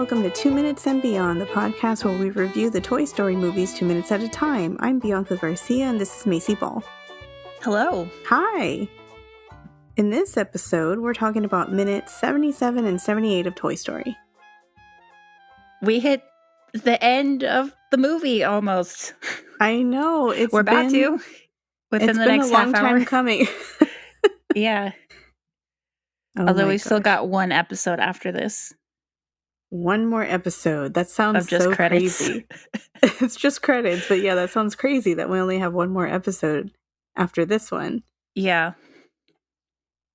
welcome to 2 Minutes and Beyond, the podcast where we review the Toy Story movies 2 minutes at a time. I'm Bianca Garcia, and this is Macy Ball. Hello. Hi. In this episode, we're talking about minutes 77 and 78 of Toy Story. We hit the end of the movie almost. I know. We're about to within the next half hour. It's been a long time coming. Yeah. Oh although we've still got one episode after this. One more episode. That sounds so credits. Crazy. It's just credits, but yeah, that sounds crazy that we only have one more episode after this one. Yeah.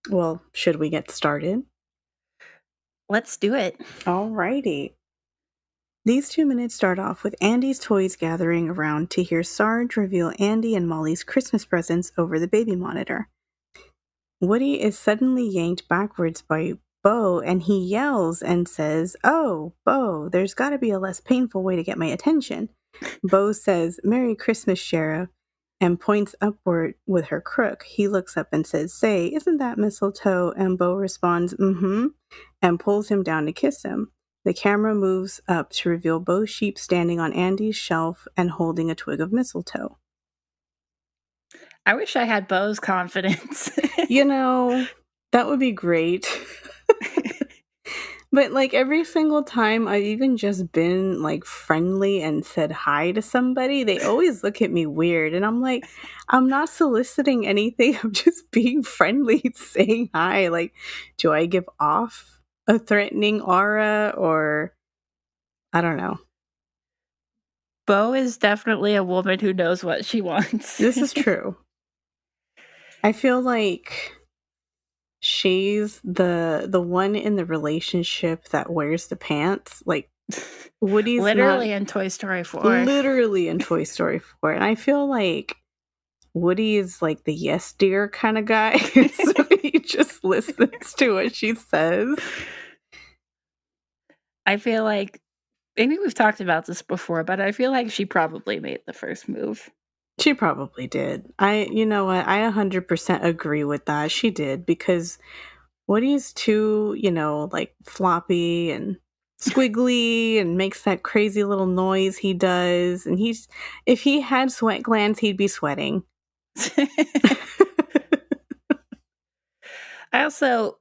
Well, should we get started? Let's do it. Alrighty. These 2 minutes start off with Andy's toys gathering around to hear Sarge reveal Andy and Molly's Christmas presents over the baby monitor. Woody is suddenly yanked backwards by Bo, and he yells and says, "Oh, Bo, there's got to be a less painful way to get my attention." Bo says, "Merry Christmas, Sheriff," and points upward with her crook. He looks up and says, "Say, isn't that mistletoe?" And Bo responds, "Mm-hmm," and pulls him down to kiss him. The camera moves up to reveal Bo Sheep standing on Andy's shelf and holding a twig of mistletoe. I wish I had Bo's confidence. You know, that would be great. But like every single time I've even just been like friendly and said hi to somebody, they always look at me weird. And I'm like, I'm not soliciting anything. I'm just being friendly, saying hi. Like, do I give off a threatening aura, or I don't know. Bo is definitely a woman who knows what she wants. This is true. I feel like she's the one in the relationship that wears the pants. Like Woody's literally in Toy Story 4. Literally in Toy Story 4. And I feel like Woody is like the yes dear kind of guy. So he just listens to what she says. I feel like, maybe we've talked about this before, but I feel like she probably made the first move. She probably did. You know what? I 100% agree with that. She did, because Woody's too, like floppy and squiggly and makes that crazy little noise he does. And if he had sweat glands, he'd be sweating. I also,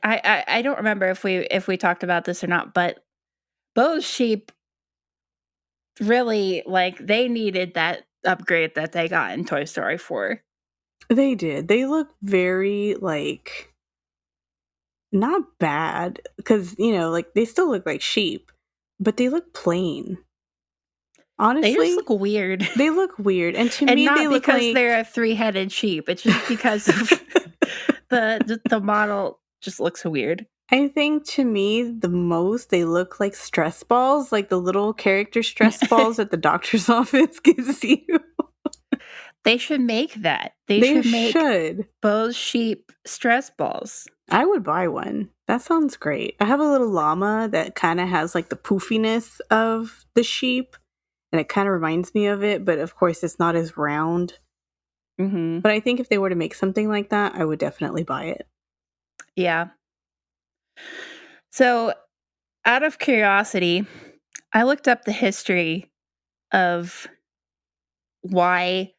I don't remember if we talked about this or not, but Bo's sheep really, like, they needed that upgrade that they got in Toy Story 4. They did. They look very, like, not bad, because, like, they still look like sheep, but they look plain. Honestly, they just look weird. They look weird, and to me, they look like they're a 3-headed sheep. It's just because of the model just looks weird. I think to me, the most they look like stress balls, like the little character stress balls that the doctor's office gives you. They should make that. They should make Bo's sheep stress balls. I would buy one. That sounds great. I have a little llama that kind of has like the poofiness of the sheep, and it kind of reminds me of it, but of course it's not as round. Mm-hmm. But I think if they were to make something like that, I would definitely buy it. Yeah. So, out of curiosity, I looked up the history of why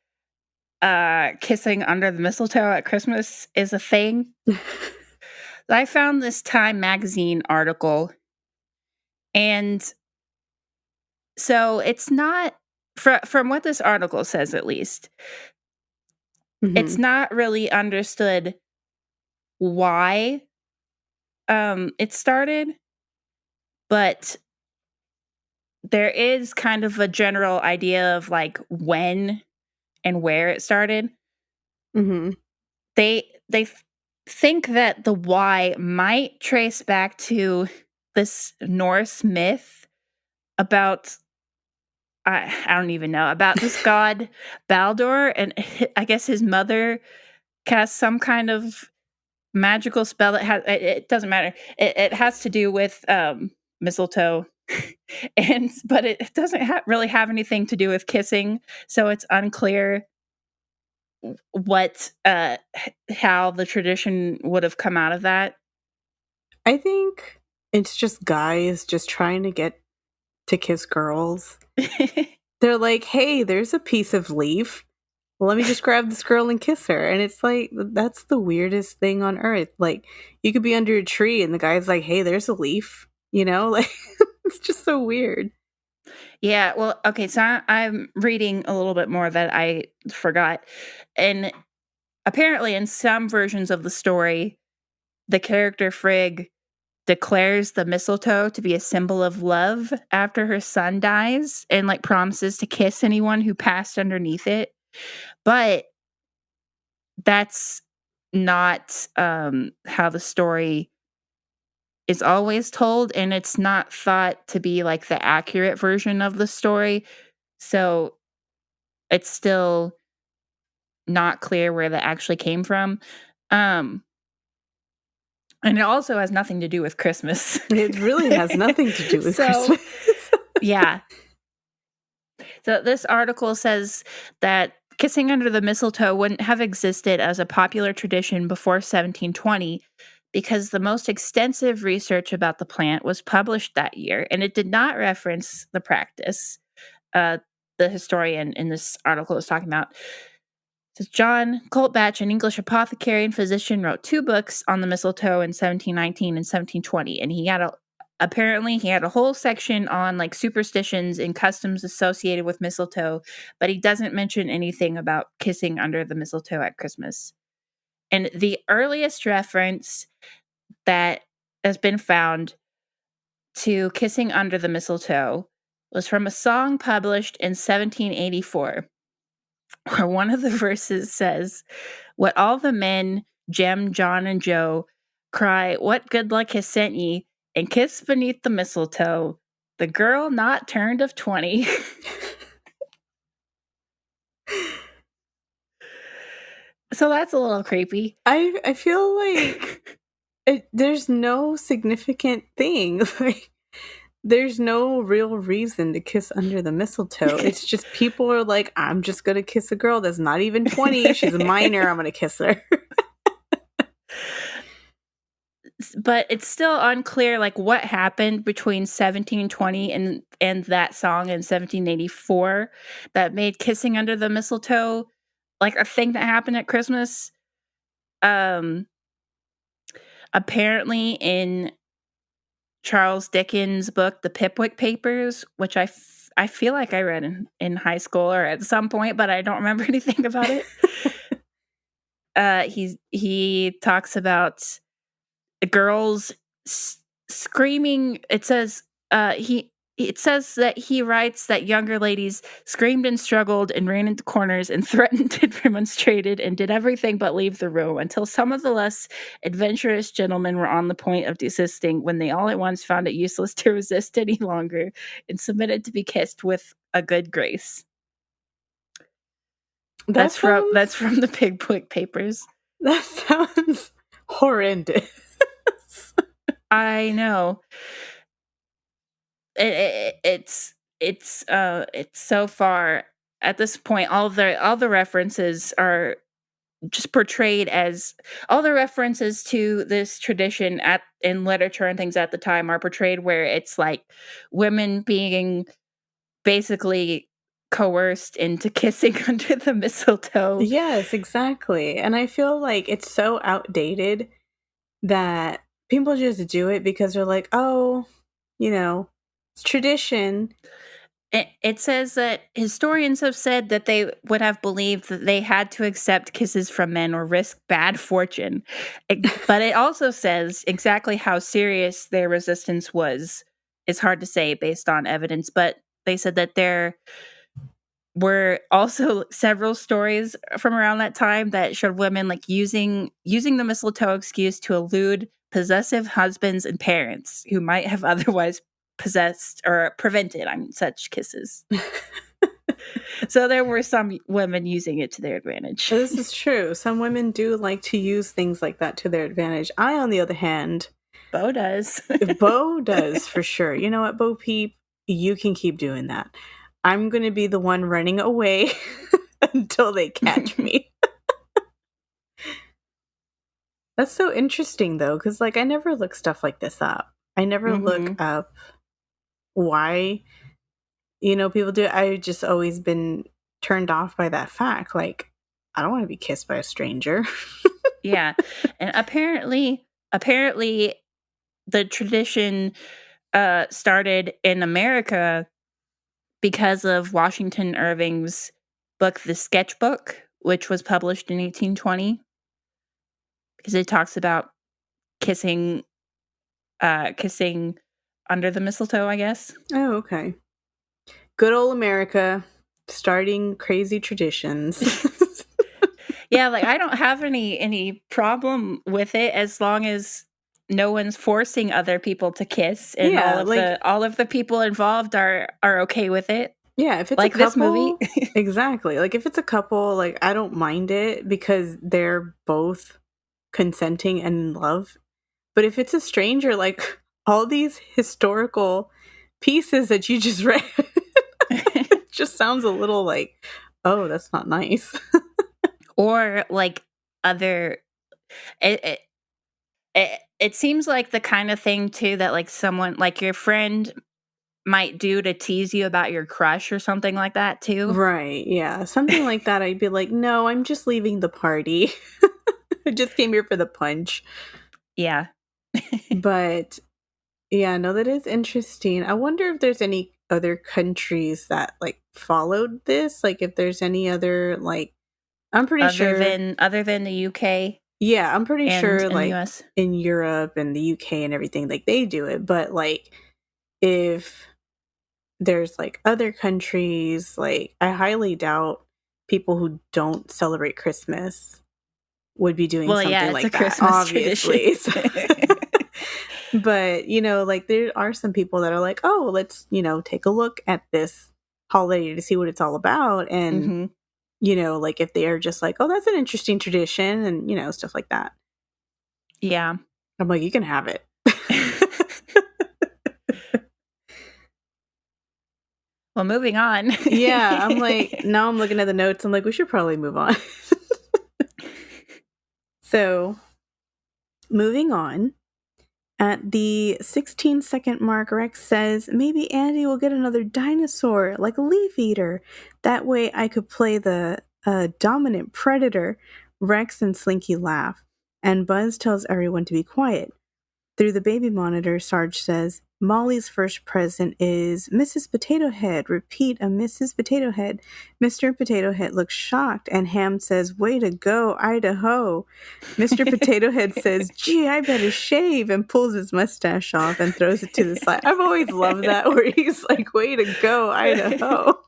kissing under the mistletoe at Christmas is a thing. I found this Time magazine article, and so it's not, from what this article says at least, it's not really understood why it started, but there is kind of a general idea of like when and where it started. Mm-hmm. They think that the why might trace back to this Norse myth about, I don't even know, about this god Baldur, and I guess his mother cast some kind of magical spell that has, it doesn't matter. It has to do with mistletoe, but it doesn't really have anything to do with kissing. So it's unclear what how the tradition would have come out of that. I think It's just guys just trying to get to kiss girls. They're like, hey, there's a piece of leaf. Well, let me just grab this girl and kiss her. And it's like, that's the weirdest thing on earth. Like, you could be under a tree and the guy's like, hey, there's a leaf. You know, like, it's just so weird. Yeah, well, okay, so I'm reading a little bit more that I forgot. And apparently, in some versions of the story, the character Frigg declares the mistletoe to be a symbol of love after her son dies and like promises to kiss anyone who passed underneath it. But that's not how the story is always told, and it's not thought to be like the accurate version of the story. So it's still not clear where that actually came from. Um, and it also has nothing to do with Christmas. It really has nothing to do with So, Christmas. yeah. So this article says that kissing under the mistletoe wouldn't have existed as a popular tradition before 1720 because the most extensive research about the plant was published that year and it did not reference the practice. Uh, the historian in this article is talking about. Says John Coltbatch, an English apothecary and physician, wrote 2 books on the mistletoe in 1719 and 1720, and apparently he had a whole section on like superstitions and customs associated with mistletoe, but he doesn't mention anything about kissing under the mistletoe at Christmas. And the earliest reference that has been found to kissing under the mistletoe was from a song published in 1784, where one of the verses says, "What all the men, Jem, John, and Joe, cry, 'What good luck has sent ye?' and kiss beneath the mistletoe, the girl not turned of 20." So that's a little creepy. I feel like there's no significant thing. Like, there's no real reason to kiss under the mistletoe. It's just people are like, I'm just going to kiss a girl that's not even 20. She's a minor. I'm going to kiss her. But it's still unclear like what happened between 1720 and that song in 1784 that made kissing under the mistletoe like a thing that happened at Christmas. Um Apparently in Charles Dickens' book, The Pickwick Papers, which I feel like I read in high school or at some point, but I don't remember anything about it. He talks about the girls screaming. It says that he writes that younger ladies screamed and struggled and ran into corners and threatened and remonstrated and did everything but leave the room until some of the less adventurous gentlemen were on the point of desisting when they all at once found it useless to resist any longer and submitted to be kissed with a good grace. That That's sounds from the Pickwick Papers. that sounds horrendous. I know. It's so far at this point all the references are just portrayed as all the references to this tradition at in literature and things at the time are portrayed where it's like women being basically coerced into kissing under the mistletoe. Yes, exactly. And I feel like it's so outdated that people just do it because they're like, oh, it's tradition. It says that historians have said that they would have believed that they had to accept kisses from men or risk bad fortune. But it also says exactly how serious their resistance was. It's hard to say based on evidence, but they said that there were also several stories from around that time that showed women like using the mistletoe excuse to elude possessive husbands and parents who might have otherwise possessed or prevented such kisses. So there were some women using it to their advantage. This is true. Some women do like to use things like that to their advantage. I, on the other hand, Bo does. Bo does for sure. You know what, Bo Peep? You can keep doing that. I'm going to be the one running away until they catch me. That's so interesting, though, because, like, I never look stuff like this up. I never look Mhm. up why, people do it. I've just always been turned off by that fact. Like, I don't want to be kissed by a stranger. Yeah, and apparently the tradition, started in America because of Washington Irving's book, The Sketchbook, which was published in 1820, because it talks about kissing kissing under the mistletoe, I guess. Oh, okay. Good old America starting crazy traditions. Yeah, like, I don't have any problem with it as long as no one's forcing other people to kiss and Yeah, like, all of the people involved are okay with it, yeah, if it's a like this movie. couple, exactly. Like, if it's a couple, like, I don't mind it because they're both consenting and in love. But if it's a stranger, like, all these historical pieces that you just read, it just sounds a little like, oh, that's not nice. Or, like, other it it it seems like the kinda thing too that, like, someone like, your friend might do to tease you about your crush or something like that too. Right, yeah. Something like that, I'd be like, no, I'm just leaving the party. I just came here for the punch. Yeah. But yeah, no, that is interesting. I wonder if there's any other countries that like followed this. Like if there's any other like I'm pretty sure Other than the UK yeah, I'm pretty and sure in the like US. in Europe and the UK and everything, like they do it. But like if there's like other countries, like I highly doubt people who don't celebrate Christmas would be doing Well, yeah, something it's a like that, Christmas tradition. obviously. But, like there are some people that are like, "Oh, let's, take a look at this holiday to see what it's all about." And, Mhm. like if they are just like, "Oh, that's an interesting tradition," and, stuff like that. Yeah. I'm like, "You can have it." Well, moving on. Yeah, I'm like now I'm looking at the notes. I'm like, "We should probably move on." So, moving on. At the 16-second mark, Rex says, maybe Andy will get another dinosaur, like a leaf eater. That way I could play the dominant predator. Rex and Slinky laugh, and Buzz tells everyone to be quiet. Through the baby monitor, Sarge says, Molly's first present is Mrs. Potato Head. Repeat, a Mrs. Potato Head. Mr. Potato Head looks shocked, and Ham says, way to go, Idaho. Mr. Potato Head says, gee, I better shave, and pulls his mustache off and throws it to the side. I've always loved that, where he's like, way to go, Idaho.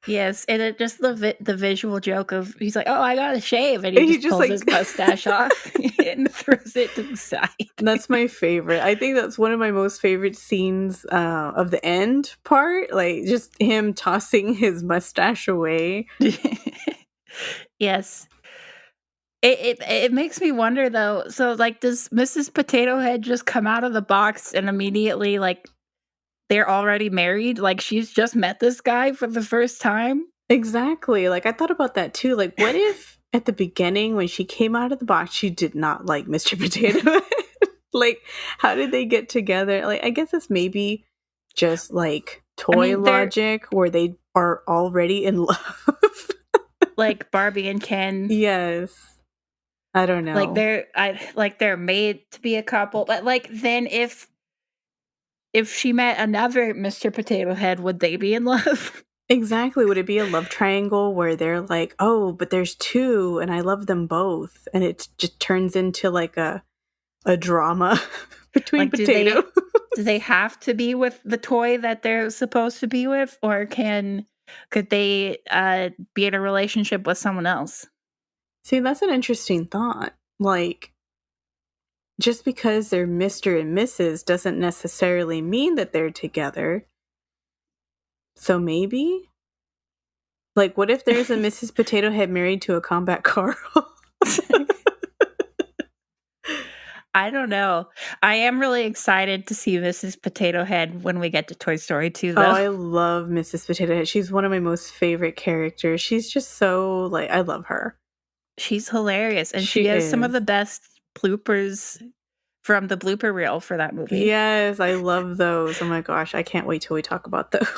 Yes, and it just the visual joke of he's like, "Oh, I gotta shave," and he And he just just pulls like his mustache off and throws it to the side. that's my favorite. I think that's one of my most favorite scenes of the end part. Like just him tossing his mustache away. Yes. It makes me wonder though, so, like, does Mrs. Potato Head just come out of the box and immediately, like, they're already married? Like, she's just met this guy for the first time? Exactly. Like I thought about that too. Like what if at the beginning when she came out of the box she did not like Mr. Potato Head? Like how did they get together? Like I guess it's maybe just like I toy mean, they're logic where they are already in love. like Barbie and Ken, Yes. I don't know. they're made to be a couple, but, like, then if she met another Mr. Potato Head, would they be in love? Exactly. Would it be a love triangle where they're like, oh, but there's two and I love them both? And it just turns into like a drama between Like, potato. do they have to be with the toy that they're supposed to be with, or could they, be in a relationship with someone else? See, that's an interesting thought. Like, just because they're Mr. and Mrs. doesn't necessarily mean that they're together. So maybe? Like, what if there's a Mrs. Potato Head married to a combat Carl? I don't know. I am really excited to see Mrs. Potato Head when we get to Toy Story 2, Oh, though. I love Mrs. Potato Head. She's one of my most favorite characters. She's just so, like, I love her. She's hilarious, and She she has some of is. the best bloopers from the blooper reel for that movie. Yes, I love those. Oh my gosh, I can't wait till we talk about those.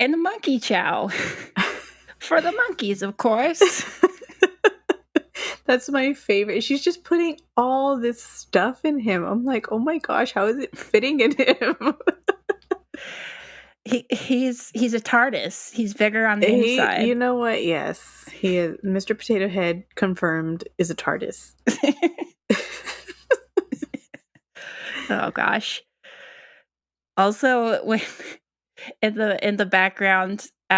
And the monkey chow for the monkeys, of course. That's my favorite. She's just putting all this stuff in him. I'm like, oh my gosh, how is it fitting in him? He's a TARDIS. He's bigger on the You inside. know what? Yes, he is. Mr. Potato Head confirmed is a TARDIS. Oh gosh. Also, when in the background uh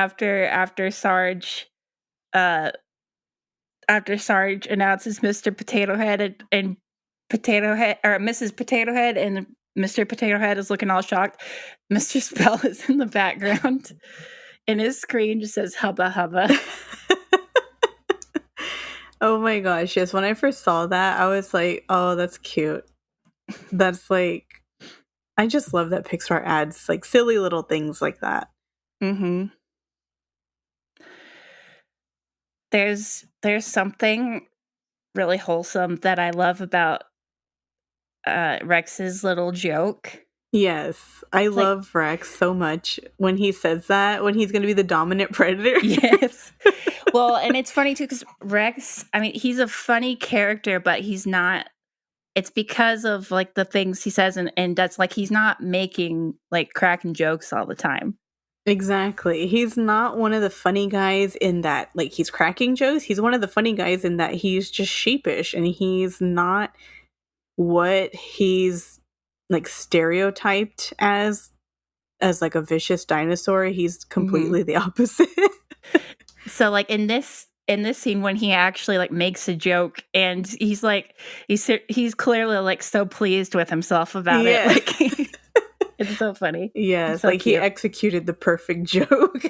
after Sarge announces Mr. Potato Head and Potato Head or Mrs. Potato Head and Mr. Potato Head is looking all shocked. Mr. Spell is in the background and his screen just says hubba hubba. Oh my gosh, yes. When I first saw that, I was like, oh, that's cute. That's like, I just love that Pixar adds like silly little things like that. Mhm. There's something really wholesome that I love about Rex's little joke. Yes, I Like, love Rex so much when he says that, when he's going to be the dominant predator. yes. Well, and it's funny too because Rex, I mean, he's a funny character, but he's not. It's because of like the things he says, and that's like he's not making like cracking jokes all the time. Exactly. He's not one of the funny guys in that, like, he's cracking jokes. He's one of the funny guys in that he's just sheepish and he's not what he's like stereotyped as like a vicious dinosaur. He's Hmm. completely the opposite. So like in this scene when he actually like makes a joke and he's like he's clearly like so pleased with himself about it. Yeah. Like it's so funny. It's Yes, so like he cute. executed the perfect joke.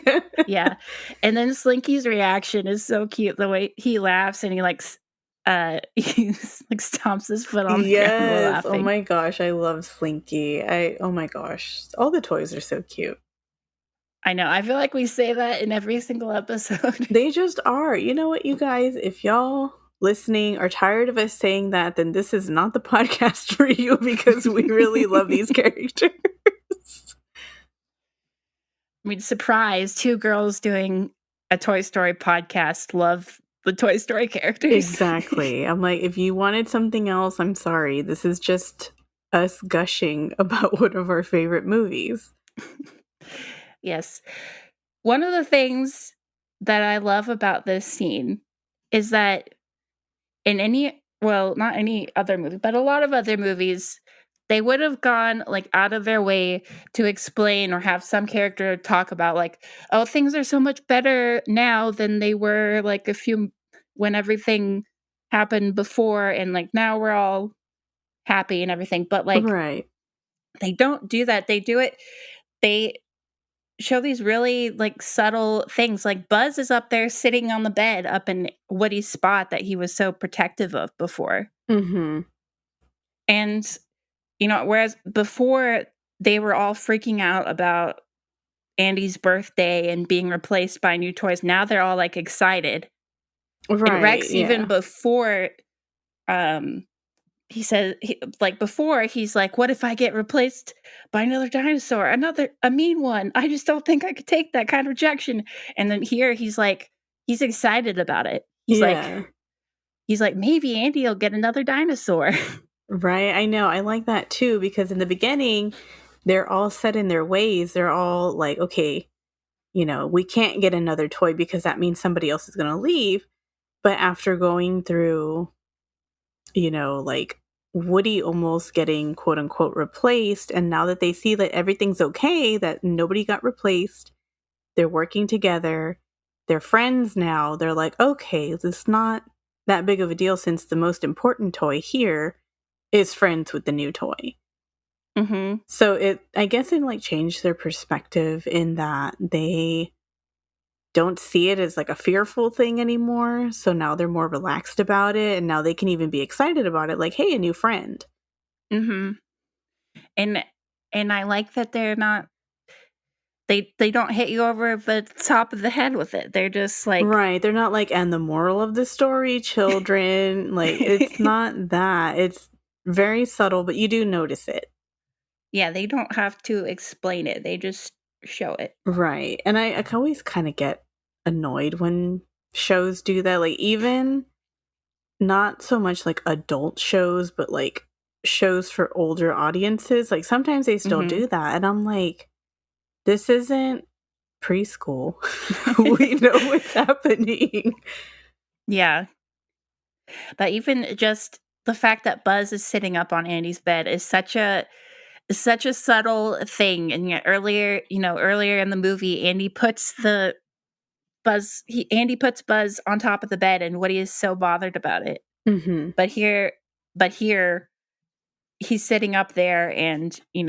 Yeah. And then Slinky's reaction is so cute. The way he laughs and he like he like stomps his foot on the ground while Yes. Oh laughing. my gosh, I love Slinky. Oh my gosh. All the toys are so cute. I know. I feel like we say that in every single episode. They just are. You know what, you guys? If y'all listening are tired of us saying that, then this is not the podcast for you because we really love these characters. I mean, surprise, two girls doing a Toy Story podcast love the Toy Story characters. Exactly. I'm like, if you wanted something else, I'm sorry. This is just us gushing about one of our favorite movies. Yes. One of the things that I love about this scene is that in any well, not any other movie, but a lot of other movies, they would have gone like out of their way to explain or have some character talk about like, oh, things are so much better now than they were like when everything happened before and like now we're all happy and everything. But like Right. they don't do that. They show these really like subtle things. Like Buzz is up there sitting on the bed up in Woody's spot that he was so protective of before. Mm-hmm. And whereas before they were all freaking out about Andy's birthday and being replaced by new toys, now they're all like excited. And Right. Rex even Yeah. before um before he's like, what if I get replaced by another dinosaur, a mean one? I just don't think I could take that kind of rejection. And then here he's like, he's excited about it. Yeah. He's like, maybe Andy will get another dinosaur. Right. I know. I like that too because in the beginning, they're all set in their ways. They're all like, okay, we can't get another toy because that means somebody else is going to leave. But after going through, like Woody almost getting quote unquote replaced, and now that they see that everything's okay, that nobody got replaced, they're working together, they're friends now, they're like, okay, it's not that big of a deal since the most important toy here is friends with the new toy. Mhm. So I guess it like changed their perspective in that they don't see it as like a fearful thing anymore. So now they're more relaxed about it and now they can even be excited about it like, hey, a new friend. Mhm. And I like that they don't hit you over the top of the head with it. They're just like Right, they're not like, "And the moral of the story, children," like, it's not that, it's very subtle, but you do notice it. yeah, they don't have to explain it. They just show it. Right, and I can always kinda get annoyed when shows do that, like, even not so much like adult shows, but, like, shows for older audiences, like, sometimes they still Mhm. do that, and I'm like, "This isn't preschool. We know what's happening." Yeah, but even just the fact that Buzz is sitting up on Andy's bed is such a subtle thing, and yet earlier in the movie, Andy puts Buzz on top of the bed, and Woody is so bothered about it. Mhm. But here, he's sitting up there and, He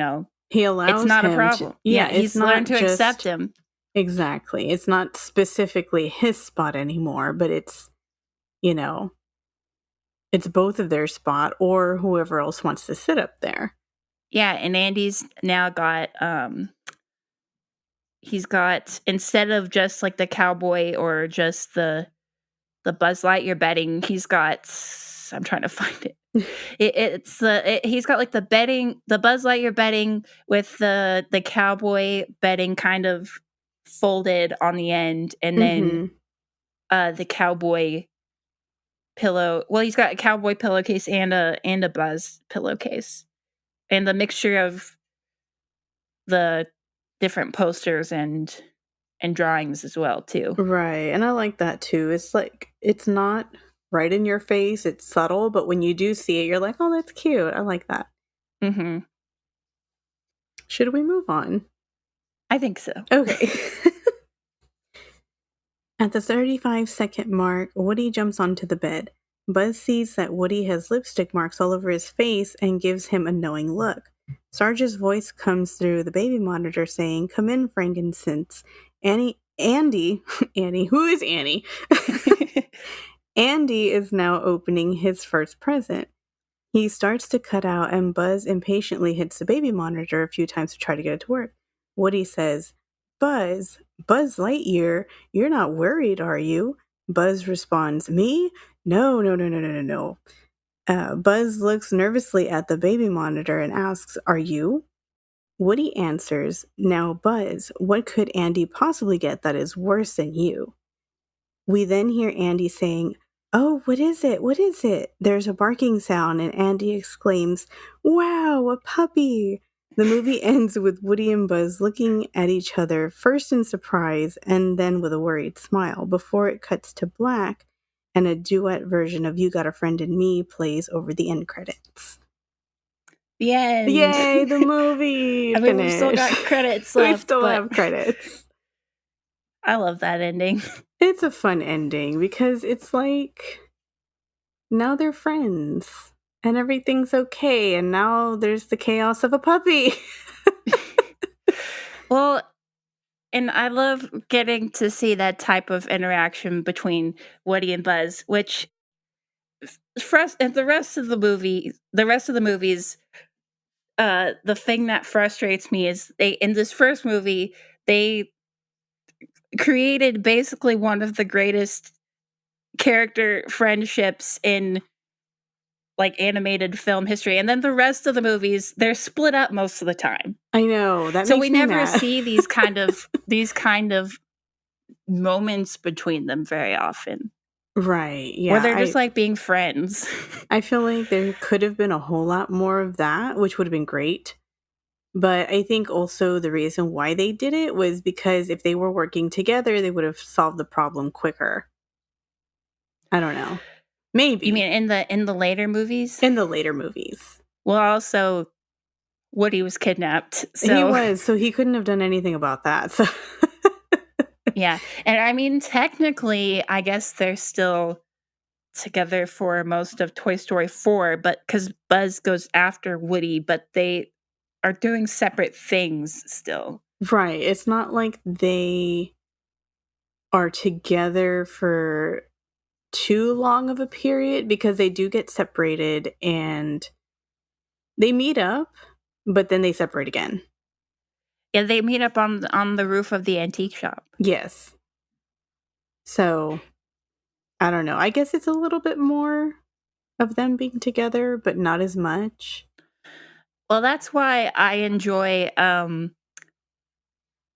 it's allows not a him to, problem. yeah, Yeah, it's he's learned not to accept just him. exactly, it's not specifically his spot anymore, but you know, it's both of their spot or whoever else wants to sit up there. Yeah, and Andy's now he's got instead of just, like, the cowboy or just the Buzz Lightyear bedding, he's got I'm trying to find it. He's got, like, the Buzz Lightyear bedding with the cowboy bedding kind of folded on the end, and then, Mhm. the cowboy he's got a cowboy pillowcase and a Buzz pillowcase, and the mixture of the different posters and drawings as well too. Right, and I like that too. It's like it's not right in your face, it's subtle, but when you do see it, you're like, "Oh, that's cute. I like that." Mhm. Should we move on? I think so. Okay. At the 35-second mark, Woody jumps onto the bed. Buzz sees that Woody has lipstick marks all over his face and gives him a knowing look. Sarge's voice comes through the baby monitor saying, "Come in, frankincense." Annie, who is Annie? Andy is now opening his first present. He starts to cut out, and Buzz impatiently hits the baby monitor a few times to try to get it to work. Woody says, Buzz Lightyear, you're not worried, are you?" Buzz responds, "Me? No, no, no, no, no, no, no." Buzz looks nervously at the baby monitor and asks, "Are you?" Woody answers, "Now, Buzz, what could Andy possibly get that is worse than you?" We then hear Andy saying, "Oh, what is it? What is it?" There's a barking sound, and Andy exclaims, "Wow, a puppy!" The movie ends with Woody and Buzz looking at each other, first in surprise and then with a worried smile, before it cuts to black and a duet version of "You Got a Friend in Me" plays over the end credits. The end. Yay, the movie I mean, we've still finished. got credits We left, still but have credits. I love that ending. It's a fun ending because it's like now they're friends and everything's okay. And now there's the chaos of a puppy. Well, and I love getting to see that type of interaction between Woody and Buzz, which and the rest of the movies, the thing that frustrates me is they in this first movie, they created basically one of the greatest character friendships in like animated film history. And then the rest of the movies, they're split up most of the time. I know. That So we makes me never mad. see these kind of moments between them very often. Right. Where Yeah. they're just like being friends. I feel like there could have been a whole lot more of that, which would have been great. But I think also the reason why they did it was because if they were working together, they would have solved the problem quicker. I don't know. You Maybe mean in the later movies? in the later movies. Well, also Woody was kidnapped. He So, was, so he couldn't have done anything about that. So yeah. And I mean, technically, I guess they're still together for most of Toy Story 4, but cuz Buzz goes after Woody, but they are doing separate things still. right. It's not like they are together for too long of a period because they do get separated and they meet up, but then they separate again. Yeah, they meet up on the roof of the antique shop. Yes. So, I don't know. I guess it's a little bit more of them being together, but not as much. Well, that's why I enjoy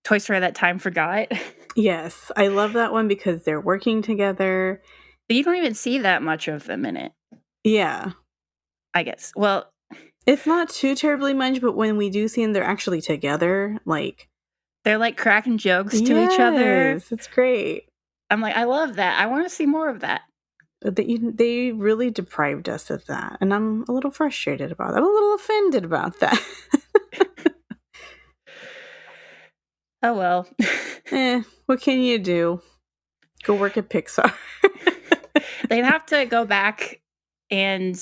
Toy Story That Time Forgot. Yes, I love that one because they're working together. But you don't even see that much of them in it, Yeah. I guess. Well, It's not too terribly much, but when we do see them, they're actually together. Like, they're like cracking jokes to each other. yes, it's great. I'm like, I love that. I want to see more of that. They really deprived us of that, and I'm a little frustrated about that. I'm a little offended about that. Oh well. What can you do? Go work at Pixar. They'd have to go back and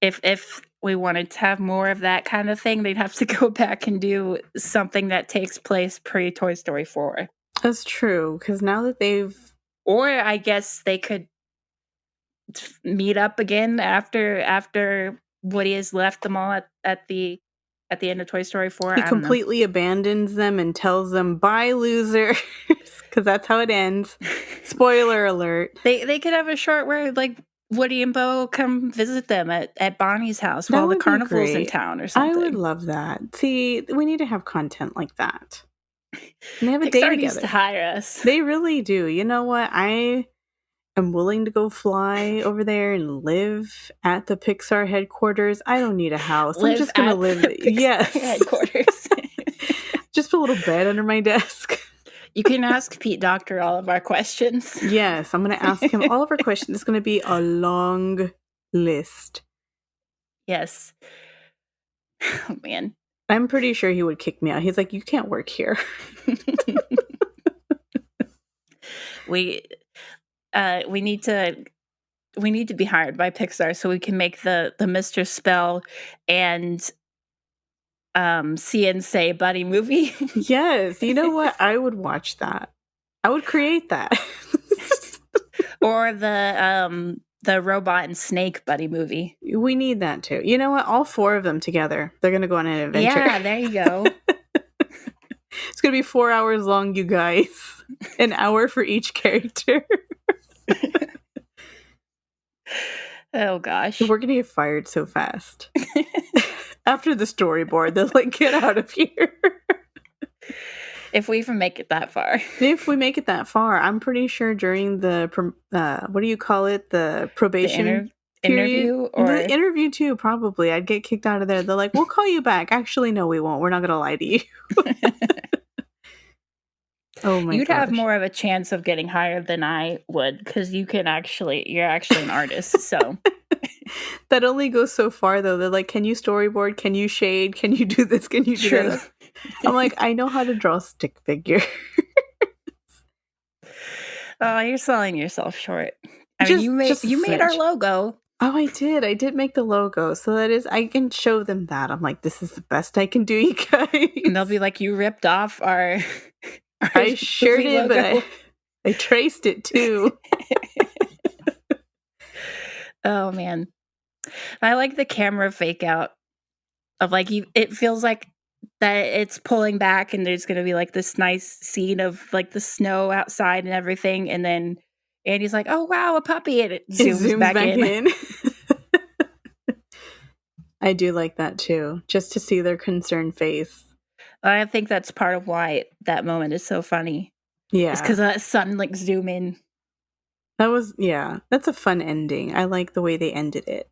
if we wanted to have more of that kind of thing, they'd have to go back and do something that takes place pre Toy Story 4. That's true, because now that they've Or I guess they could meet up again after Woody has left them all at the end of Toy Story 4. he I don't know. completely abandons them and tells them, "Bye, losers," because that's how it ends. Spoiler alert. They could have a short where like Woody and Bo come visit them at Bonnie's house That while the would be carnival's in great. town or I would something. love that. See, we need to have content like that. And they have a day Pixar needs to together. hire us. They really do. You know what? I am willing to go fly over there and live at the Pixar headquarters. I don't need a house. I'm Live just going to at live. the Pixar Yes. headquarters. Just put a little bed under my desk. You can ask Pete Doctor all of our questions. Yes, I'm going to ask him all of our questions. It's going to be a long list. Yes. Oh man. I'm pretty sure he would kick me out. He's like, "You can't work here." we need to be hired by Pixar so we can make the Mr. Spell and See and Say buddy movie. Yes, you know what? I would watch that. I would create that. Or the robot and snake buddy movie. We need that too. You know what? All four of them together. They're going to go on an adventure. Yeah, there you go. It's going to be 4 hours long, you guys. An hour for each character. Oh gosh. We're going to get fired so fast. After the storyboard, they're like, "Get out of here." If we even make it that far. If we make it that far, I'm pretty sure during the, what do you call it? The probation period? Interview or The interview too, probably. I'd get kicked out of there. They're like, "We'll call you back." Actually, no, we won't. We're not going to lie to you. Oh my You'd gosh. have more of a chance of getting hired than I would because you're actually an artist. So that only goes so far though. They're like, "Can you storyboard? Can you shade? Can you do this? Can you do true. this?" I'm like, "I know how to draw a stick figure." Oh, you're selling yourself short. I mean, you made our logo. Oh, I did. I did make the logo. So that is, I can show them that. I'm like, this is the best I can do, you guys. And they'll be like, you ripped off our I sure did, logo. but I traced it too. Oh man. I like the camera fake out of like it feels like that it's pulling back and there's gonna be like this nice scene of like the snow outside and everything, and then Andy's like, "Oh wow, a puppy," and it zooms back in. I do like that too, just to see their concerned face. I think that's part of why that moment is so funny. Yeah, it's because of that sudden like zoom in. That's a fun ending. I like the way they ended it.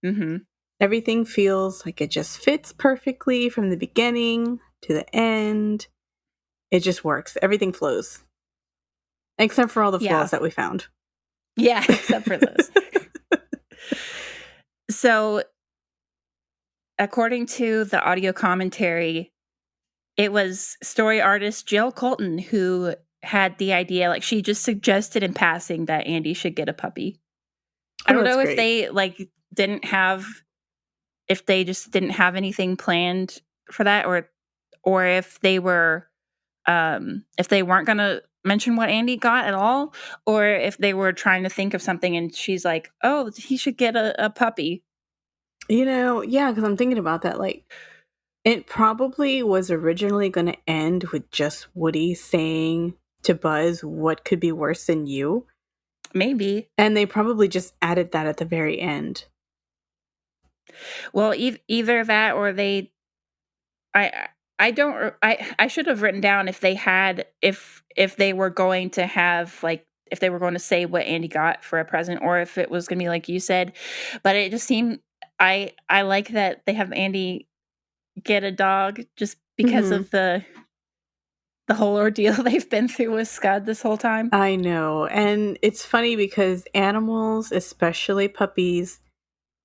Mm-hmm. Everything feels like it just fits perfectly from the beginning to the end. It just works. Everything flows. Except for all the flaws that we found. Yeah, except for those. So, according to the audio commentary, it was story artist Jill Colton who had the idea. Like, she just suggested in passing that Andy should get a puppy. I don't know if they if they just didn't have anything planned for that, or if they were, if they weren't gonna mention what Andy got at all, or if they were trying to think of something and she's like, "Oh, he should get a puppy." You know, yeah, because I'm thinking about that. Like, It probably was originally going to end with just Woody saying to Buzz, "What could be worse than you?" Maybe. And they probably just added that at the very end. Well, either that or I I don't I should have written down if they had if they were going to have, like, if they were going to say what Andy got for a present or if it was gonna be like you said, but it just seemed I like that they have Andy get a dog just because Hmm. of the whole ordeal they've been through with Scud this whole time. I know. And it's funny because animals, especially puppies,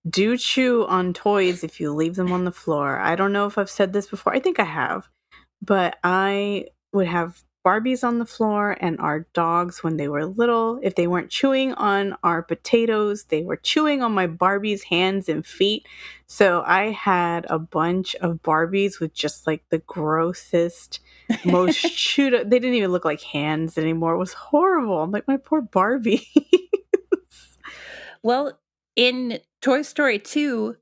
do chew on toys if you leave them on the floor. I don't know if I've said this before. I think I have. But I would have Barbies on the floor and our dogs when they were little. If they weren't chewing on our potatoes, they were chewing on my Barbie's hands and feet. So I had a bunch of Barbies with just like the grossest, most chewed up. They didn't even look like hands anymore. It was horrible. I'm like, my poor Barbie. Well, in Toy Story 2,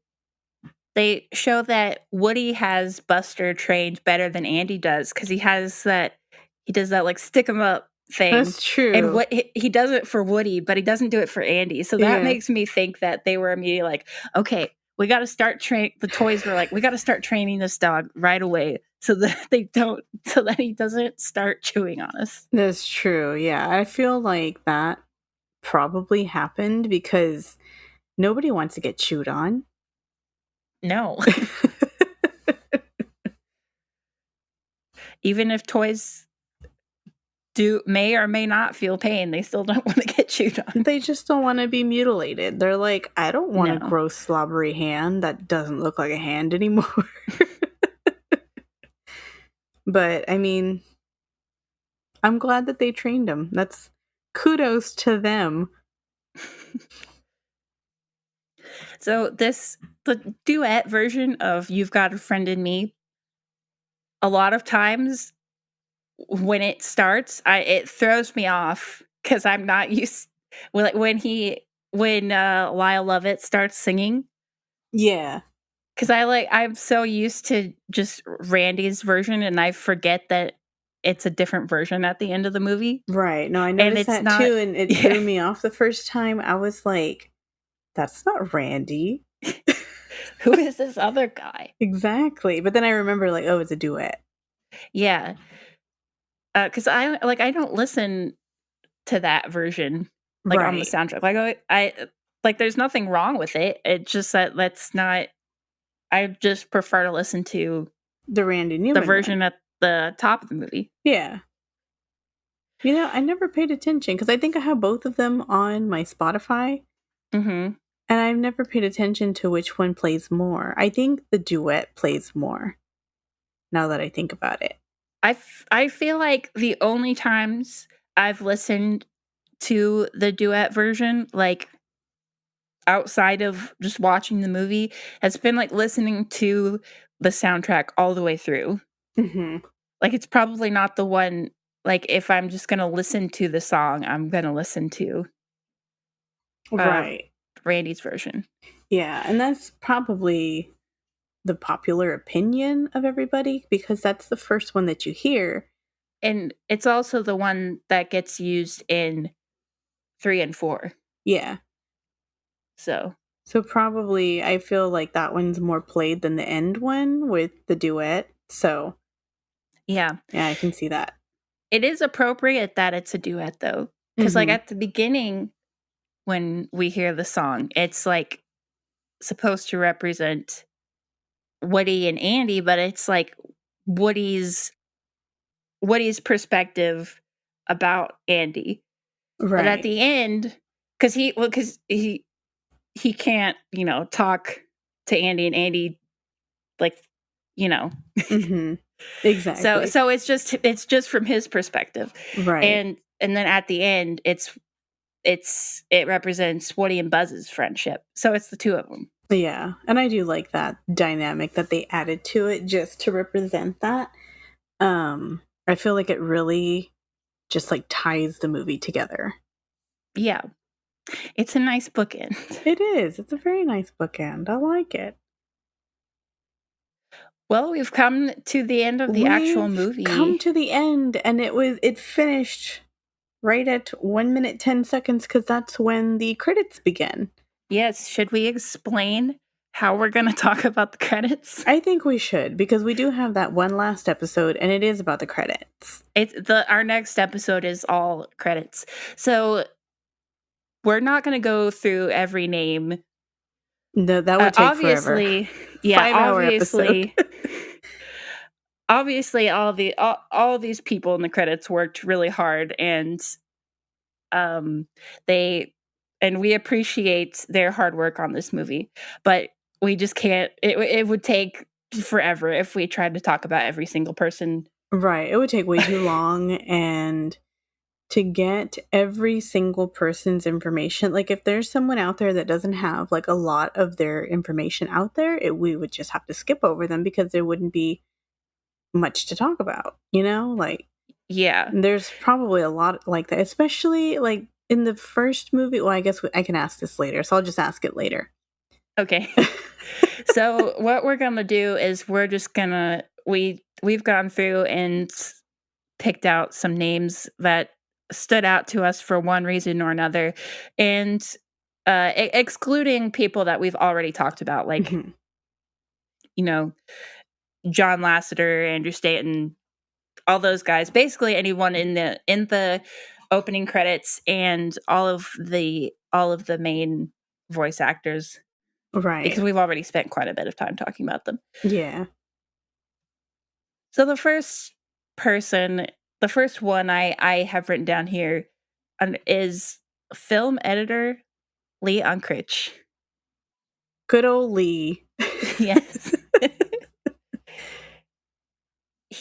they show that Woody has Buster trained better than Andy does because he does that, like, stick 'em up thing, That's and true. what he does it for Woody, but he doesn't do it for Andy, so that Yeah, makes me think that they were immediately like, "Okay, we gotta start train." The toys were like, "We gotta start training this dog right away so that so that he doesn't start chewing on us." that's true. Yeah, I feel like that probably happened because nobody wants to get chewed on. No. Even if toys may or may not feel pain, they still don't wanna get chewed on. They just don't want to be mutilated. They're like, I don't want a No. gross, slobbery hand that doesn't look like a hand anymore. But I mean, I'm glad that they trained them. That's kudos to them. So the duet version of "You've Got a Friend in Me," a lot of times when it starts, I it throws me off because 'cause I'm not used when Lyle Lovett starts singing, Yeah, because I'm so used to just Randy's version, and I forget that it's a different version at the end of the movie, right. No, I and noticed it's that not. too, and it Yeah. threw me off the first time. I was like, that's not Randy. Who is this other guy? Exactly. But then I remember, like, oh, it's a duet. Yeah, because I don't listen to that version, like, on the Right. soundtrack. Like, like, there's nothing wrong with it. It's just that that's not I just prefer to listen to The Randy the Newman one. version at the top of the movie. Yeah. You know, I never paid attention because I think I have both of them on my Spotify. Mhm. And I've never paid attention to which one plays more. I think the duet plays more, now that I think about it. I feel like the only times I've listened to the duet version, like, outside of just watching the movie, has been, like, listening to the soundtrack all the way through. Mhm. Like, it's probably not the one like, if I'm just gonna listen to the song, I'm gonna listen to, uh, Right. Randy's version. Yeah, and that's probably the popular opinion of everybody because that's the first one that you hear. And it's also the one that gets used in 3 and 4. Yeah. So, So probably I feel like that one's more played than the end one with the duet. So, yeah. yeah, I can see that. It is appropriate that it's a duet, though, because like, Mhm. at the beginning, when we hear the song, it's, like, supposed to represent Woody and Andy, but it's, like, Woody's Woody's perspective about Andy. But at Right. the end, because he can't, talk to Andy, and Andy, like, you know. Mhm. So Exactly. so it's just from his perspective. Right. And then at the end, it represents Woody and Buzz's friendship. So it's the 2 of them. Yeah, and I do like that dynamic that they added to it just to represent that. I feel like it really just like ties the movie together. Yeah. It's a nice bookend. It is. It's a very nice bookend. I like it. Well, we've come to the end of the actual We've come movie. to the end, and it finished right at 1 minute 10 seconds because that's when the credits begin. Yes, should we explain how we're going to talk about the credits? I think we should because we do have that one last episode, and it is about the credits. Our next episode is all credits. So we're not going to go through every name. No, that would take forever. Obviously, yeah, 5 hour episode. obviously all these people in the credits worked really hard, and um they and we appreciate their hard work on this movie, but we just can't. It would take forever if we tried to talk about every single person. Right. It would take way too long, and to get every single person's information, like if there's someone out there that doesn't have like a lot of their information out there, we would just have to skip over them because there wouldn't be much to talk about, like Yeah. there's probably a lot like that, especially like in the first movie. Well, I guess I can ask this later, so I'll just ask it later. Okay. So what we're gonna do is we're just gonna we've gone through and picked out some names that stood out to us for one reason or another, and excluding people that we've already talked about, like, Mhm. you know, John Lasseter, Andrew Stanton, all those guys. Basically, anyone in the opening credits, and all of the main voice actors, because Right. we've already spent quite a bit of time talking about them. Yeah. So the first one I have written down here is film editor Lee Unkrich. Good old Lee. Yes.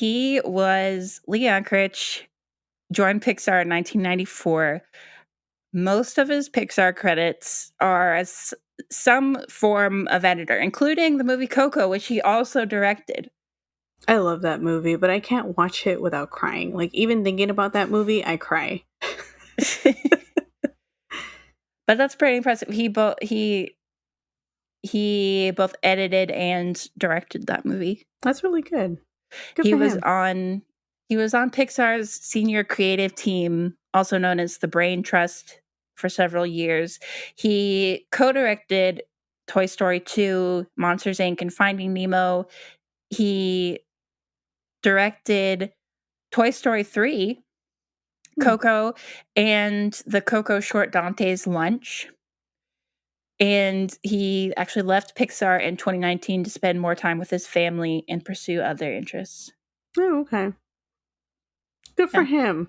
Lee Unkrich joined Pixar in 1994. Most of his Pixar credits are as some form of editor, including the movie Coco, which he also directed. I love that movie, but I can't watch it without crying. Like even thinking about that movie, I cry. But that's pretty impressive. He both edited and directed that movie. That's really good. Good He for was him. on he was on Pixar's senior creative team, also known as the Brain Trust, for several years. He co-directed Toy Story 2, Monsters Inc., and Finding Nemo. He directed Toy Story 3, Hmm. Coco, and the Coco short Dante's Lunch. And he actually left Pixar in 2019 to spend more time with his family and pursue other interests. Oh, okay. Good for Yeah. him.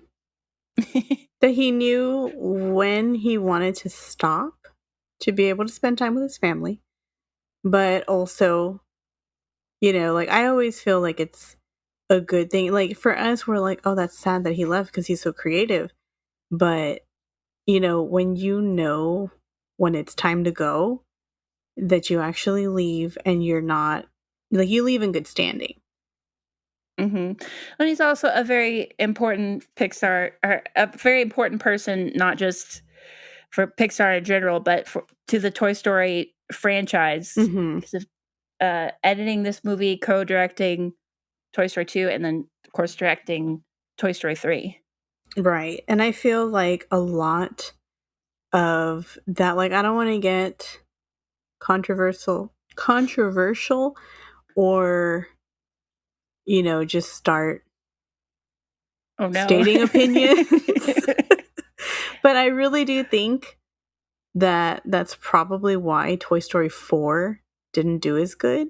That he knew when he wanted to stop to be able to spend time with his family, but also, like I always feel like it's a good thing. Like for us, we're like, oh, that's sad that he left because he's so creative. But, when when it's time to go, that you actually leave and you're not like you leave in good standing. And he's also a very important a very important person, not just for Pixar in general, but to the Toy Story franchise, Hmm. because of editing this movie, co-directing Toy Story 2, and then of course directing Toy Story 3. Right. And I feel like a lot of that, like I don't want to get controversial or, just start Oh no. stating opinions. But I really do think that that's probably why Toy Story 4 didn't do as good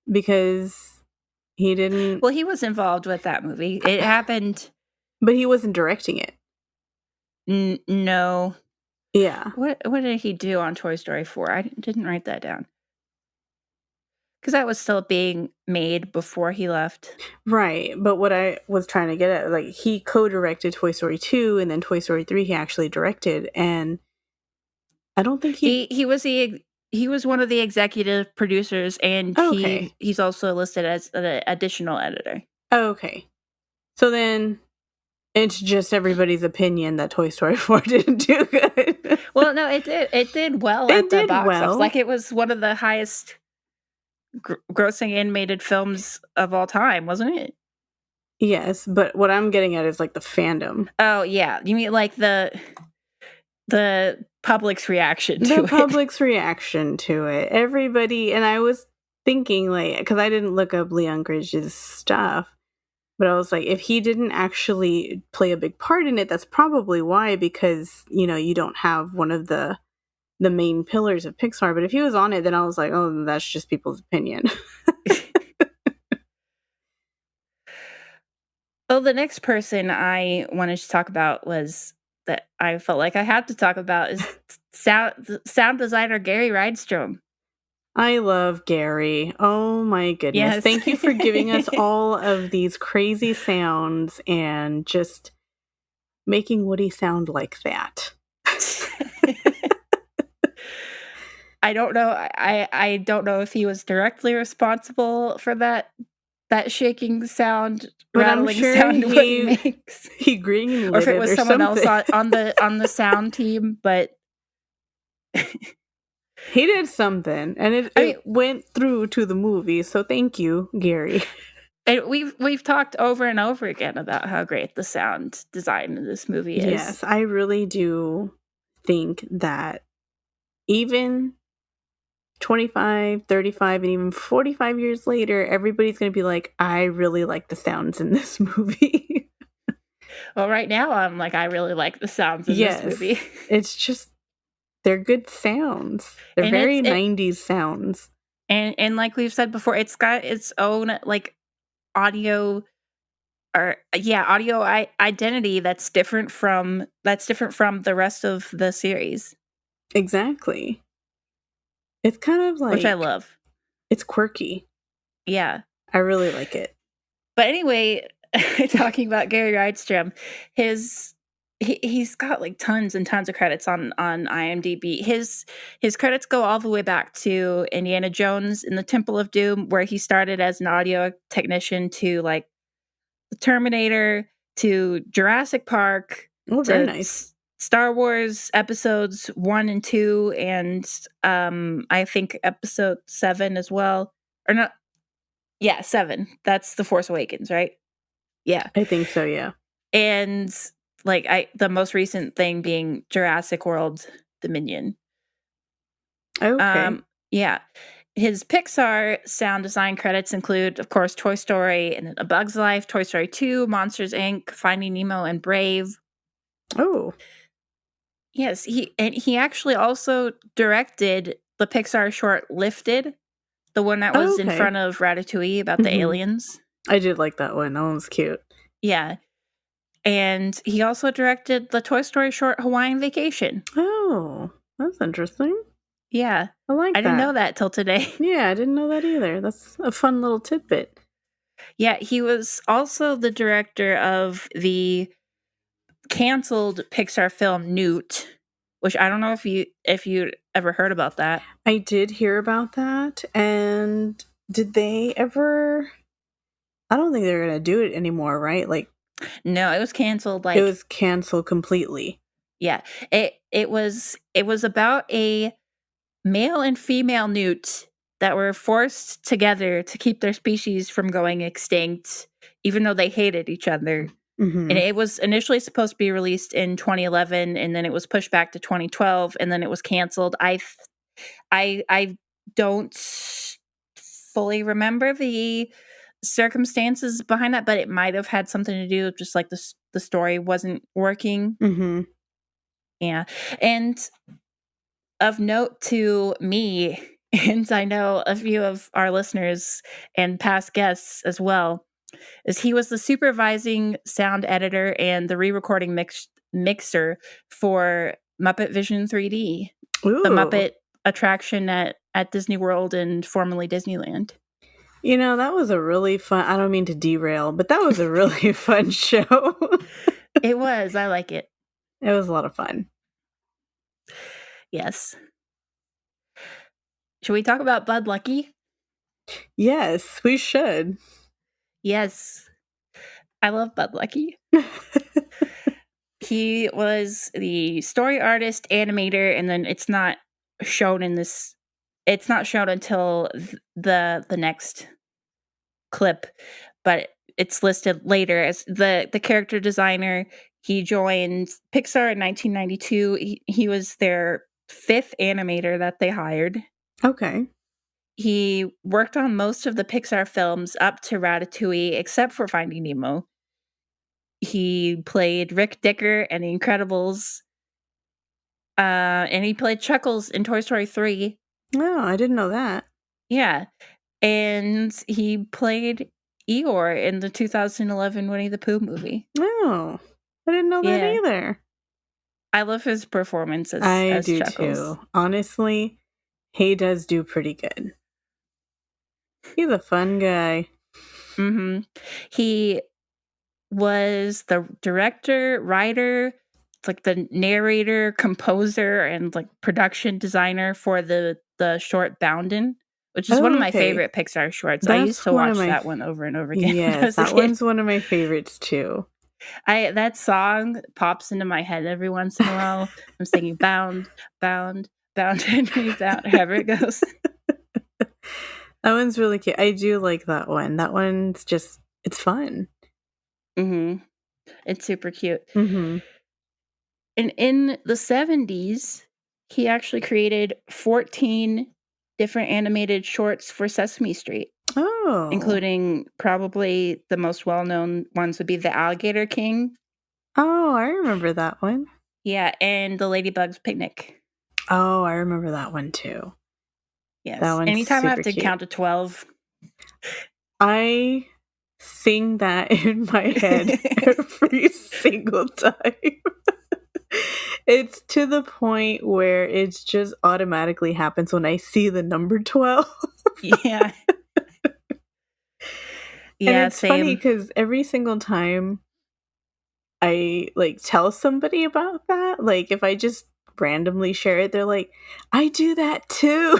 because he didn't, Well, he was involved with that movie. It happened. but he wasn't directing it. No. Yeah. What did he do on Toy Story 4? I didn't write that down. Because that was still being made before he left. Right. But what I was trying to get at, like, he co directed Toy Story 2 and then Toy Story 3 he actually directed. And I don't think he. He was one of the executive producers, and Okay. he's also listed as an additional editor. Okay. So then it's just everybody's opinion that Toy Story 4 didn't do good. Well, no, it did well It at the did box office. well. Like, it was one of the highest grossing animated films of all time, wasn't it? Yes, but what I'm getting at is like the fandom. Oh yeah, you mean like the public's reaction The to it? public's reaction to it. Everybody, and I was thinking, like, because I didn't look up Leon Gridge's stuff, but I was like, if he didn't actually play a big part in it, that's probably why, because, you don't have one of the main pillars of Pixar. But if he was on it, then I was like, oh, that's just people's opinion. Oh, the next person I wanted to talk about was that I felt like I had to talk about is sound designer Gary Rydstrom. I love Gary. Oh my goodness. Yes. Thank you for giving us all of these crazy sounds and just making Woody sound like that. I don't know. I don't know if he was directly responsible for that shaking sound, But I'm rattling sure sound Woody makes, he or if greenlit it it was or someone else something. on the sound team. But He did something, and it, I mean, it went through to the movie, so thank you, Gary. we've talked over and over again about how great the sound design in this movie is. Yes, I really do think that even 25, 35, and even 45 years later, everybody's going to be like, I really like the sounds in this movie. Well, right now I'm like, I really like the sounds in this Yes, movie, it's just, they're good sounds. They're and very 90s sounds. and like we've said before, it's got its own like audio audio identity that's different from the rest of the series, Exactly. It's kind of which I like, love. it's quirky. Yeah. I really like it. But anyway, talking about Gary Rydstrom, he's got like tons and tons of credits on IMDb. His credits go all the way back to Indiana Jones in the Temple of Doom, where he started as an audio technician, to like the Terminator, to Jurassic Park, Oh, very to nice. Star Wars episodes 1 and 2, and I think episode 7 as well. Or not, yeah, 7. That's The Force Awakens, right? Yeah. I think so, yeah. And like the most recent thing being Jurassic World Dominion. Okay. Yeah. His Pixar sound design credits include, of course, Toy Story and A Bug's Life, Toy Story 2, Monsters Inc., Finding Nemo, and Brave. Oh. Yes, he actually also directed the Pixar short Lifted, the one that was in Okay. front of Ratatouille about the aliens. I did like that one. That one was cute. Yeah. And he also directed the Toy Story short Hawaiian Vacation. Oh, that's interesting. Yeah. I like I didn't know that. that till today. Yeah, I didn't know that either. That's a fun little tidbit. Yeah, he was also the director of the canceled Pixar film Newt, which I don't know if you ever heard about that. I did hear about that. And did they ever? I don't think they're going to do it anymore, right? Like, No, it was canceled it like was canceled completely. yeah. It was about a male and female newt that were forced together to keep their species from going extinct, even though they hated each other. And Mm-hmm. it was initially supposed to be released in 2011, and then it was pushed back to 2012, and then it was canceled. I don't fully remember the circumstances behind that, but it might have had something to do with just like the story wasn't working. Mm-hmm. Yeah, and of note to me, and I know a few of our listeners and past guests as well, is he was the supervising sound editor and the re-recording mixer for Muppet Vision 3D, the Ooh. Muppet attraction at Disney World and formerly Disneyland. That was a really fun, I don't mean to derail, but that was a really fun show. It was. I like it. It was a lot of fun. Yes. Should we talk about Bud Lucky? Yes, we should. Yes. I love Bud Lucky. He was the story artist, animator, and then it's not shown in this it's not shown until the next clip, but it's listed later as the character designer. He joined Pixar in 1992. He was their 5th animator that they hired. Okay. He worked on most of the Pixar films up to Ratatouille, except for Finding Nemo. He played Rick Dicker in The Incredibles, and he played Chuckles in Toy Story 3. Oh, I didn't know that. Yeah, and he played Eeyore in the 2011 Winnie the Pooh movie. Oh, I didn't know that Yeah. either. I love his performance I as do Chuckles. too. Honestly, he does do pretty good. He's a fun guy. Mhm. He was the director, writer, like the narrator, composer, and like production designer for the short Boundin', which is one of Oh, my okay. favorite Pixar shorts. I used That's to one of watch my that one over and over again when I yes, was a that kid. one's one of my favorites too. That song pops into my head every once in a while. I'm singing bound, bound, bound and rebound, however it goes. That one's really cute. I do like that one. That one's just it's fun. Mhm. It's super cute. Mhm. And in the 70s, he actually created 14 different animated shorts for Sesame Street, Oh. including probably the most well-known ones would be The Alligator King. Oh, I remember that one. Yeah, and The Ladybug's Picnic. Oh, I remember that one too. That Yes. one's Anytime I have super to cute. count to 12. I sing that in my head every single time. It's to the point where it's just automatically happens when I see the number 12. Yeah. And Yeah, it's funny same. because every single time I like tell somebody about that, like if I just randomly share it, they're like, I do that too.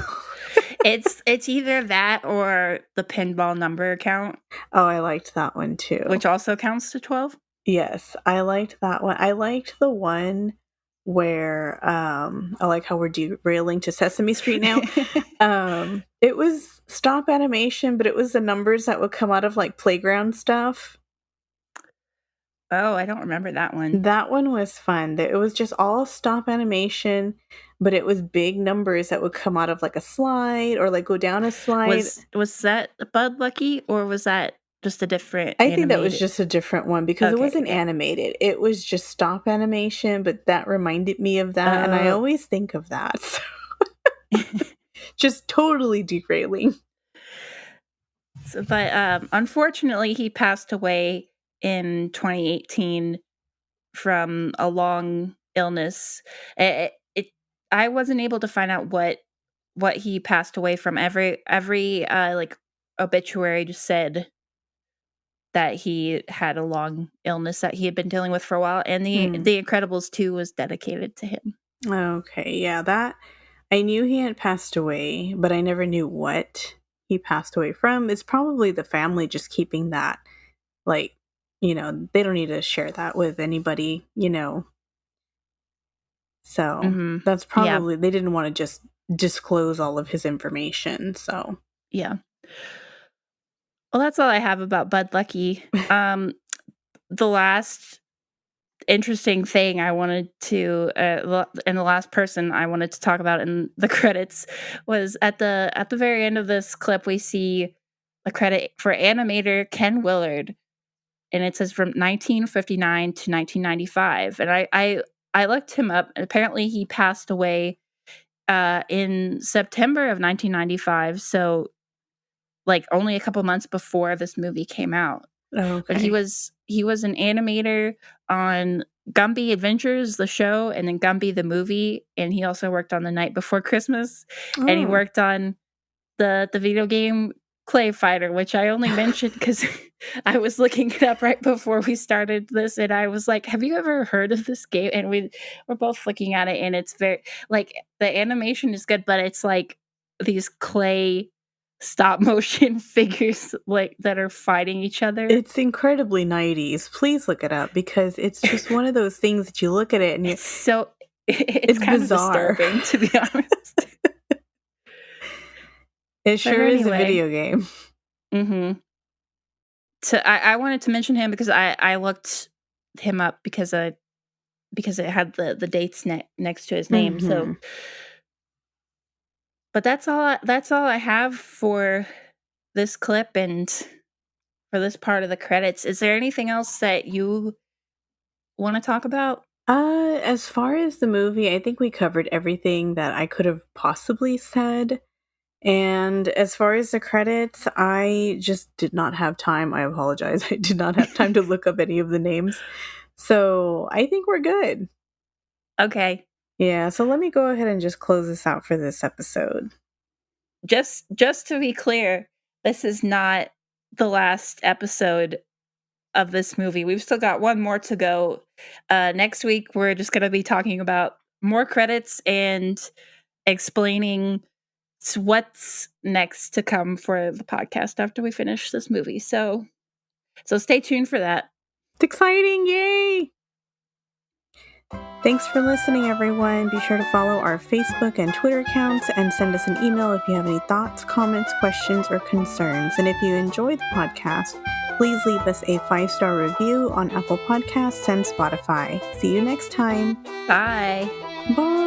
It's either that or the pinball number count, Oh, I liked that one too. which also counts to 12. Yes, I liked that one. I liked the one where I like how we're derailing to Sesame Street now. It was stop animation, but it was the numbers that would come out of like playground stuff. Oh, I don't remember that one. That one was fun. It was just all stop animation, but it was big numbers that would come out of like a slide or like go down a slide. Was that Bud Lucky or was that just a different I think that was animated? just a different one because it Okay, wasn't okay. animated. It was just stop animation, but that reminded me of that. And I Oh. always think of that. Just totally derailing. But unfortunately, he passed away in 2018 from a long illness. I wasn't able to find out what he passed away from. Every like obituary just said that he had a long illness that he had been dealing with for a while, and Hmm. the Incredibles 2 was dedicated to him. Okay. Yeah, that I knew he had passed away, but I never knew what he passed away from. It's probably the family just keeping that, like, they don't need to share that with anybody. So Mhm. that's Yeah, probably, they didn't want to just disclose all of his information. So, yeah. Well, that's all I have about Bud Lucky. The last interesting thing I wanted to, and the last person I wanted to talk about in the credits was at the very end of this clip, we see a credit for animator Ken Willard, and it says from 1959 to 1995. And I looked him up, and apparently he passed away in September of 1995. So like only a couple months before this movie came out. But okay. he was an animator on Gumby Adventures, the show, and then Gumby the movie, and he also worked on The Night Before Christmas, and he Oh. worked on the video game Clay Fighter, which I only mentioned because I was looking it up right before we started this, and I was like, "Have you ever heard of this game?" And we're both looking at it, and it's very like the animation is good, but it's like these clay stop motion figures like that are fighting each other. It's incredibly 90s. Please look it up because it's just one of those things that you look at it and It's so it's it's kind of bizarre. disturbing, to be honest. It But sure is a anyway, video game. mhm. So I wanted to mention him because I looked him up because it had the dates next to his name. So, Mhm. but that's all I have for this clip and for this part of the credits. Is there anything else that you want to talk about? As far as the movie, I think we covered everything that I could have possibly said. And as far as the credits, I just did not have time. I apologize. I did not have time to look up any of the names. So I think we're good. Okay. Yeah, so let me go ahead and just close this out for this episode. Just to be clear, this is not the last episode of this movie. We've still got one more to go. Next week we're just going to be talking about more credits and explaining what's next to come for the podcast after we finish this movie. So stay tuned for that. It's exciting! Yay! Thanks for listening, everyone. Be sure to follow our Facebook and Twitter accounts and send us an email if you have any thoughts, comments, questions, or concerns. And if you enjoy the podcast, please leave us a 5-star review on Apple Podcasts and Spotify. See you next time. Bye. Bye.